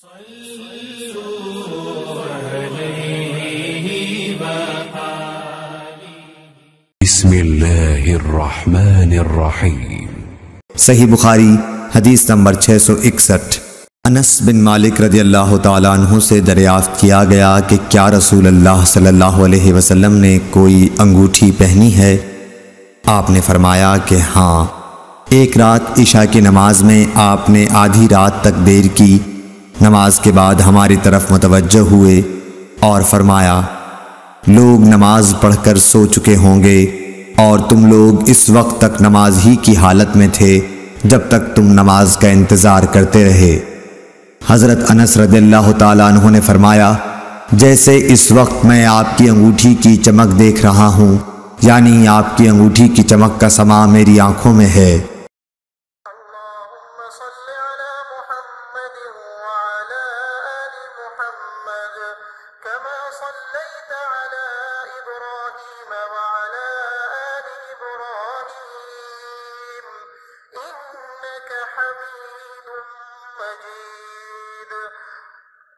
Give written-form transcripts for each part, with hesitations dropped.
بسم اللہ الرحمن الرحیم۔ صحیح بخاری حدیث نمبر 661۔ انس بن مالک رضی اللہ تعالیٰ عنہ سے دریافت کیا گیا کہ کیا رسول اللہ صلی اللہ علیہ وسلم نے کوئی انگوٹھی پہنی ہے؟ آپ نے فرمایا کہ ہاں۔ ایک رات عشاء کی نماز میں آپ نے آدھی رات تک دیر کی، نماز کے بعد ہماری طرف متوجہ ہوئے اور فرمایا، لوگ نماز پڑھ کر سو چکے ہوں گے اور تم لوگ اس وقت تک نماز ہی کی حالت میں تھے جب تک تم نماز کا انتظار کرتے رہے۔ حضرت انس رضی اللہ تعالیٰ عنہ نے فرمایا، جیسے اس وقت میں آپ کی انگوٹھی کی چمک دیکھ رہا ہوں، یعنی آپ کی انگوٹھی کی چمک کا سما میری آنکھوں میں ہے۔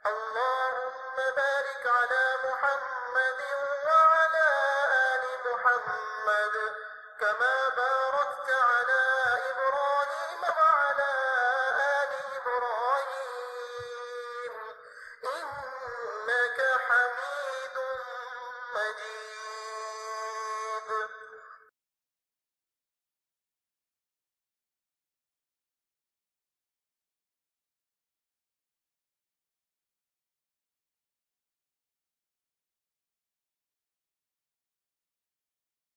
اللهم بارك على محمد وعلى آل محمد كما باركت على